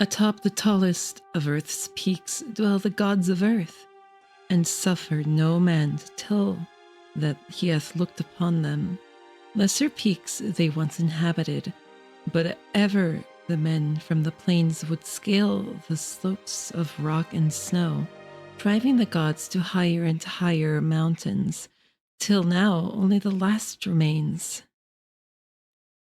Atop the tallest of earth's peaks dwell the gods of earth, and suffer no man to tell that he hath looked upon them. Lesser peaks they once inhabited, but ever the men from the plains would scale the slopes of rock and snow, driving the gods to higher and higher mountains, till now only the last remains.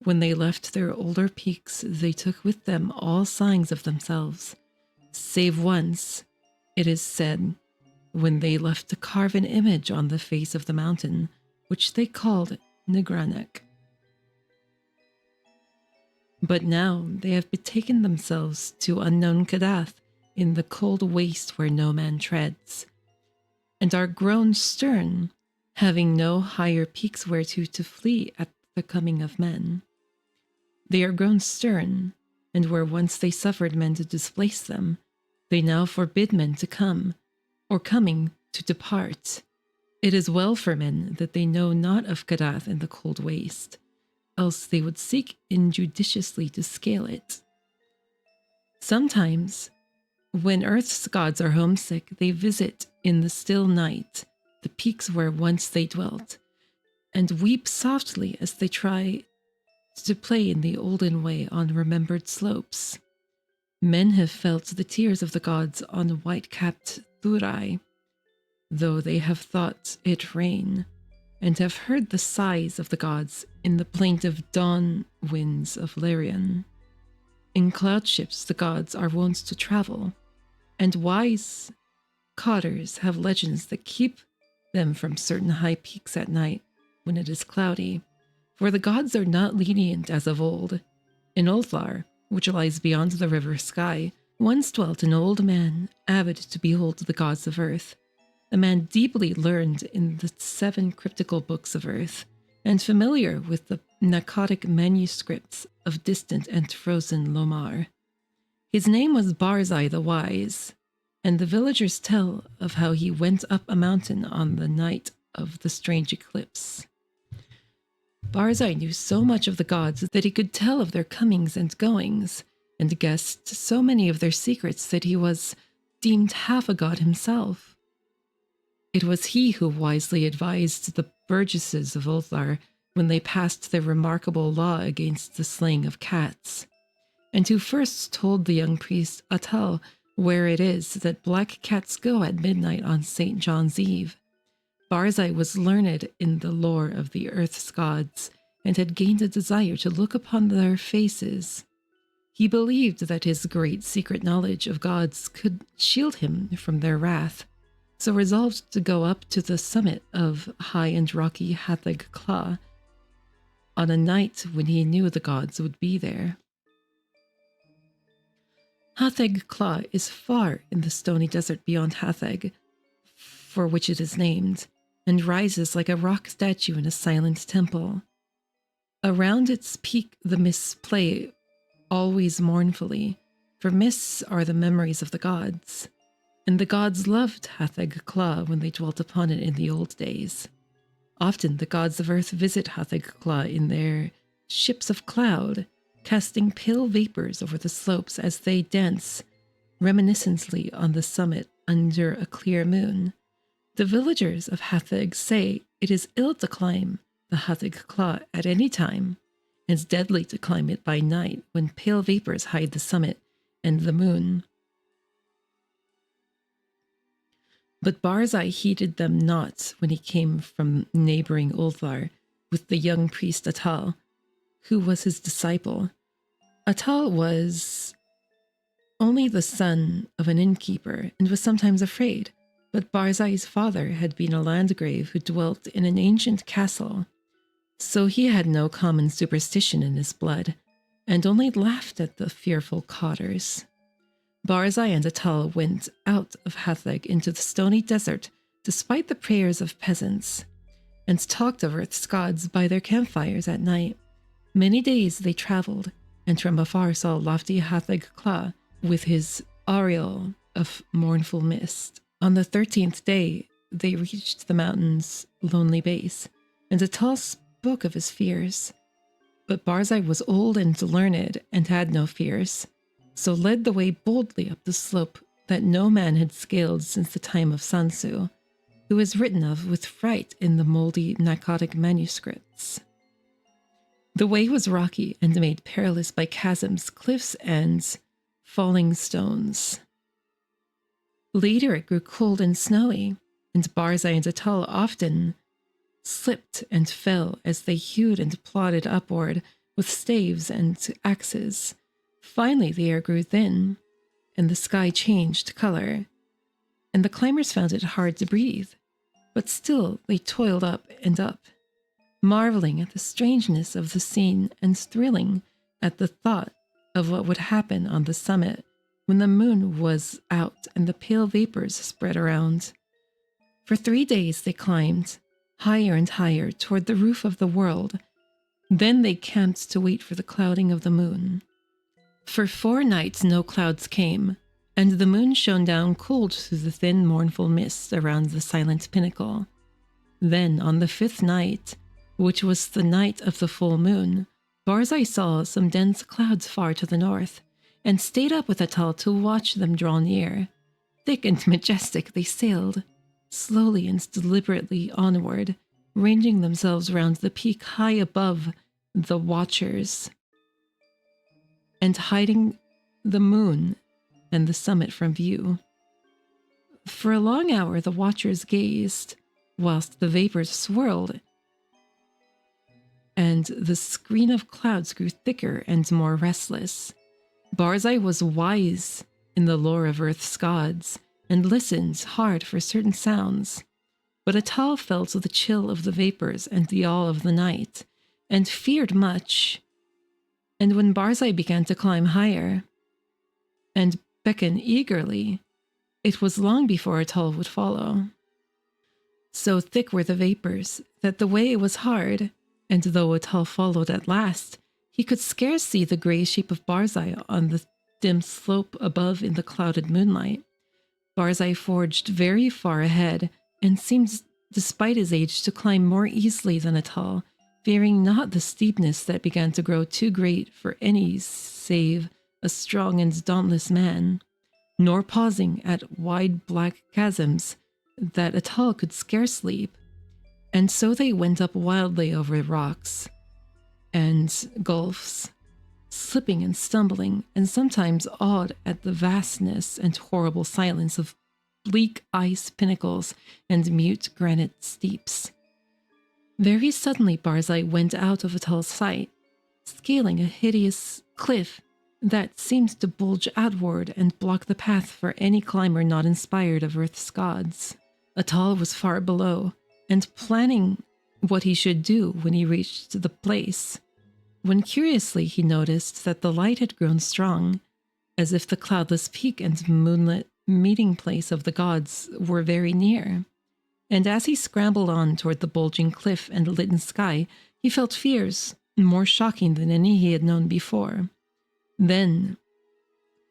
When they left their older peaks, they took with them all signs of themselves, save once, it is said, when they left to carve an image on the face of the mountain, which they called Nigranek. But now they have betaken themselves to unknown Kadath in the cold waste where no man treads, and are grown stern, having no higher peaks whereto to flee at the coming of men. They are grown stern, and where once they suffered men to displace them, they now forbid men to come, or coming to depart. It is well for men that they know not of Kadath and the cold waste, else they would seek injudiciously to scale it. Sometimes, when earth's gods are homesick, they visit in the still night the peaks where once they dwelt, and weep softly as they try to play in the olden way on remembered slopes. Men have felt the tears of the gods on white-capped Thurai, though they have thought it rain, and have heard the sighs of the gods in the plaintive dawn winds of Larian. In cloud ships the gods are wont to travel, and wise cotters have legends that keep them from certain high peaks at night when it is cloudy, for the gods are not lenient as of old. In Ulthar, which lies beyond the river sky, once dwelt an old man avid to behold the gods of earth, a man deeply learned in the 7 cryptical books of earth, and familiar with the narcotic manuscripts of distant and frozen Lomar. His name was Barzai the Wise, and the villagers tell of how he went up a mountain on the night of the strange eclipse. Barzai knew so much of the gods that he could tell of their comings and goings, and guessed so many of their secrets that he was deemed half a god himself. It was he who wisely advised the burgesses of Ulthar when they passed their remarkable law against the slaying of cats, and who first told the young priest Atal where it is that black cats go at midnight on St. John's Eve. Barzai was learned in the lore of the earth's gods, and had gained a desire to look upon their faces. He believed that his great secret knowledge of gods could shield him from their wrath, so resolved to go up to the summit of high and rocky Hatheg Kla on a night when he knew the gods would be there. Hatheg Kla is far in the stony desert beyond Hatheg, for which it is named, and rises like a rock statue in a silent temple. Around its peak the mists play always mournfully, for mists are the memories of the gods, and the gods loved Hatheg Kla when they dwelt upon it in the old days. Often the gods of earth visit Hatheg Kla in their ships of cloud, casting pale vapors over the slopes as they dance reminiscently on the summit under a clear moon. The villagers of Hatheg say it is ill to climb the Hatheg Kla at any time, and deadly to climb it by night when pale vapors hide the summit and the moon. But Barzai heeded them not when he came from neighboring Ulthar with the young priest Atal, who was his disciple. Atal was only the son of an innkeeper and was sometimes afraid, but Barzai's father had been a landgrave who dwelt in an ancient castle, so he had no common superstition in his blood, and only laughed at the fearful cotters. Barzai and Atal went out of Hatheg into the stony desert despite the prayers of peasants, and talked of earth's gods by their campfires at night. Many days they traveled, and from afar saw lofty Hatheg Kla with his aureole of mournful mist. On the 13th day, they reached the mountain's lonely base, and Atal spoke of his fears. But Barzai was old and learned, and had no fears. so led the way boldly up the slope that no man had scaled since the time of Sansu, who is written of with fright in the moldy Nakadic manuscripts. The way was rocky and made perilous by chasms, cliffs, and falling stones. Later it grew cold and snowy, and Barzai and Atal often slipped and fell as they hewed and plodded upward with staves and axes. Finally the air grew thin, and the sky changed color, and the climbers found it hard to breathe, but still they toiled up and up, marveling at the strangeness of the scene and thrilling at the thought of what would happen on the summit when the moon was out and the pale vapors spread around. For 3 days they climbed, higher and higher toward the roof of the world. Then they camped to wait for the clouding of the moon. For 4 nights no clouds came, and the moon shone down cold through the thin mournful mist around the silent pinnacle. Then on the 5th night, which was the night of the full moon, Barzai saw some dense clouds far to the north, and stayed up with Atal to watch them draw near. Thick and majestic they sailed, slowly and deliberately onward, ranging themselves round the peak high above the watchers, and hiding the moon and the summit from view. For a long hour the watchers gazed, whilst the vapors swirled, and the screen of clouds grew thicker and more restless. Barzai was wise in the lore of Earth's gods, and listened hard for certain sounds. But Atal felt the chill of the vapors and the awe of the night, and feared much. And when Barzai began to climb higher, and beckon eagerly, it was long before Atal would follow. So thick were the vapors that the way was hard, and though Atal followed at last, he could scarce see the grey shape of Barzai on the dim slope above in the clouded moonlight. Barzai forged very far ahead, and seemed, despite his age, to climb more easily than Atal, fearing not the steepness that began to grow too great for any save a strong and dauntless man, nor pausing at wide black chasms that Atal could scarce leap. And so they went up wildly over rocks and gulfs, slipping and stumbling, and sometimes awed at the vastness and horrible silence of bleak ice pinnacles and mute granite steeps. Very suddenly Barzai went out of Atal's sight, scaling a hideous cliff that seemed to bulge outward and block the path for any climber not inspired of Earth's gods. Atal was far below, and planning what he should do when he reached the place, when curiously he noticed that the light had grown strong, as if the cloudless peak and moonlit meeting place of the gods were very near. And as he scrambled on toward the bulging cliff and lit sky, he felt fears more shocking than any he had known before. Then,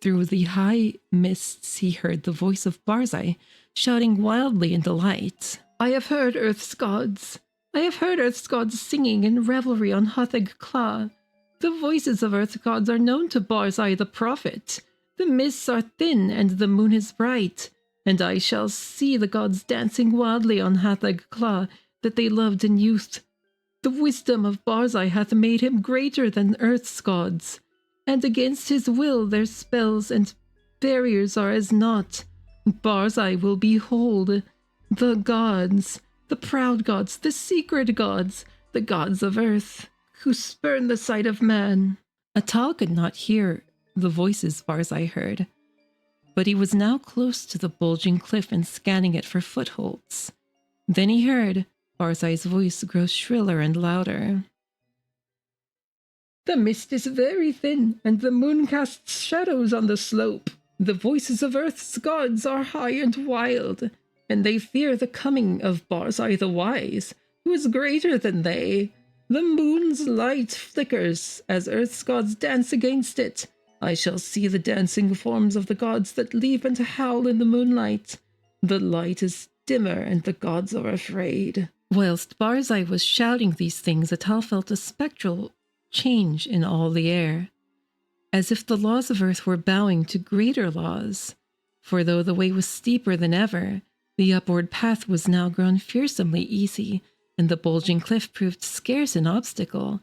through the high mists, he heard the voice of Barzai shouting wildly in delight, "I have heard Earth's gods! I have heard Earth's gods singing in revelry on Hatheg Kla. The voices of Earth's gods are known to Barzai the prophet. The mists are thin and the moon is bright, and I shall see the gods dancing wildly on Hatheg Kla that they loved in youth. The wisdom of Barzai hath made him greater than Earth's gods, and against his will their spells and barriers are as naught. Barzai will behold the gods, the proud gods, the secret gods, the gods of Earth, who spurn the sight of man." Atal could not hear the voices Barzai heard, but he was now close to the bulging cliff and scanning it for footholds. Then he heard Barzai's voice grow shriller and louder. "The mist is very thin, and the moon casts shadows on the slope. The voices of Earth's gods are high and wild, and they fear the coming of Barzai the Wise, who is greater than they. The moon's light flickers as Earth's gods dance against it. I shall see the dancing forms of the gods that leap and howl in the moonlight. The light is dimmer, and the gods are afraid." Whilst Barzai was shouting these things, Atal felt a spectral change in all the air, as if the laws of earth were bowing to greater laws. For though the way was steeper than ever, the upward path was now grown fearsomely easy, and the bulging cliff proved scarce an obstacle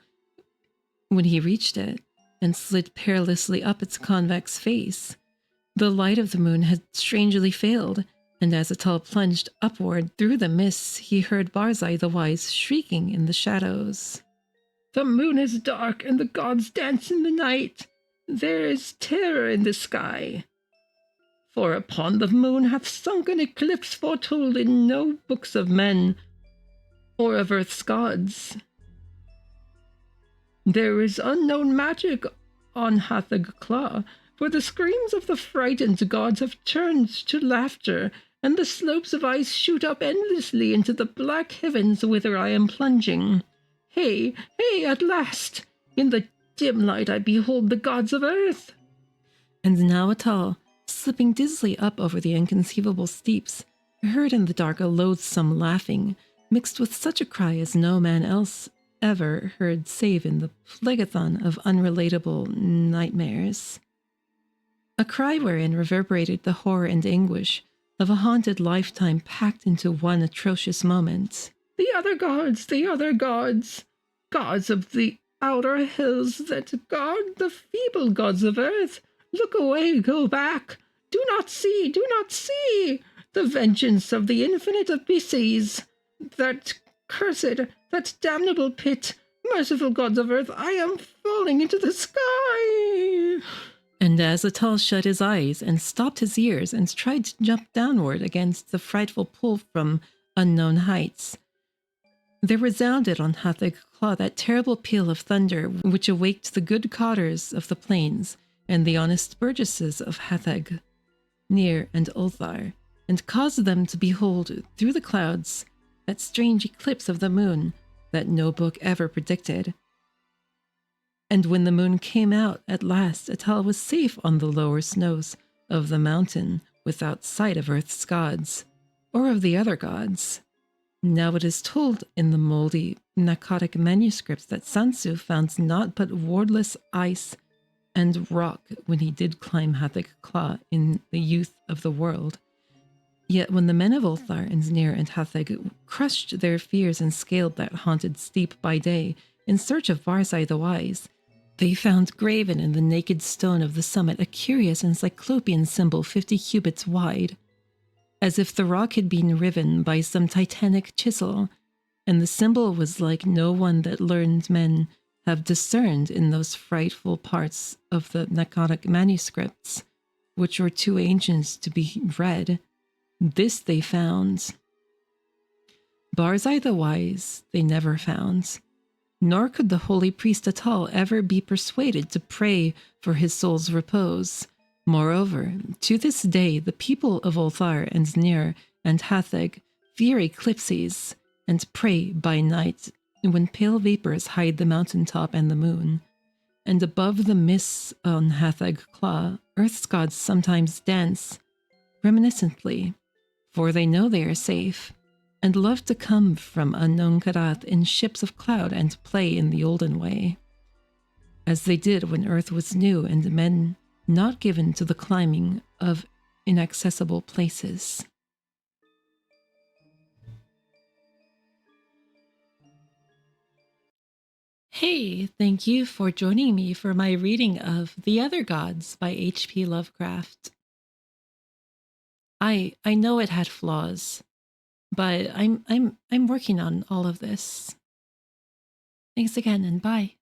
when he reached it, and slid perilously up its convex face. The light of the moon had strangely failed, and as Atal plunged upward through the mists, he heard Barzai the Wise shrieking in the shadows. "The moon is dark, and the gods dance in the night. There is terror in the sky. For upon the moon hath sunk an eclipse foretold in no books of men or of earth's gods. There is unknown magic on Hathag Claw, for the screams of the frightened gods have turned to laughter, and the slopes of ice shoot up endlessly into the black heavens whither I am plunging. Hey, hey, at last! In the dim light I behold the gods of earth." And now Atal, slipping dizzily up over the inconceivable steeps, heard in the dark a loathsome laughing, mixed with such a cry as no man else ever heard save in the phlegathon of unrelatable nightmares. A cry wherein reverberated the horror and anguish of a haunted lifetime packed into one atrocious moment. "The other gods, gods of the outer hills that guard the feeble gods of earth, look away, go back. Do not see. The vengeance of the infinite abysses. That cursed, that damnable pit. Merciful gods of earth, I am falling into the sky." And as Atal shut his eyes and stopped his ears and tried to jump downward against the frightful pull from unknown heights, there resounded on Hathag Claw that terrible peal of thunder which awaked the good cotters of the plains and the honest burgesses of Hathag, Nir, and Ulthar, and caused them to behold through the clouds that strange eclipse of the moon that no book ever predicted. And when the moon came out at last, Atal was safe on the lower snows of the mountain without sight of earth's gods, or of the other gods. Now it is told in the moldy Nakadic manuscripts that Sansu found naught but wordless ice and rock when he did climb Hathag Claw in the youth of the world. Yet when the men of Ulthar and Nir and Hathag crushed their fears and scaled that haunted steep by day in search of Barzai the Wise, they found graven in the naked stone of the summit a curious and cyclopean symbol 50 cubits wide, as if the rock had been riven by some titanic chisel, and the symbol was like no one that learned men have discerned in those frightful parts of the Nakadic manuscripts, which were too ancient to be read. This they found. Barzai the Wise they never found, nor could the holy priest Atal ever be persuaded to pray for his soul's repose. Moreover, to this day the people of Ulthar and Nir and Hathag fear eclipses and pray by night when pale vapors hide the mountaintop and the moon. And above the mists on Hathag Claw, earth's gods sometimes dance reminiscently, for they know they are safe, and love to come from unknown Karath in ships of cloud and play in the olden way, as they did when earth was new and men not given to the climbing of inaccessible places. Hey, thank you for joining me for my reading of The Other Gods by H.P. Lovecraft. I know it had flaws, but I'm working on all of this. Thanks again, and bye.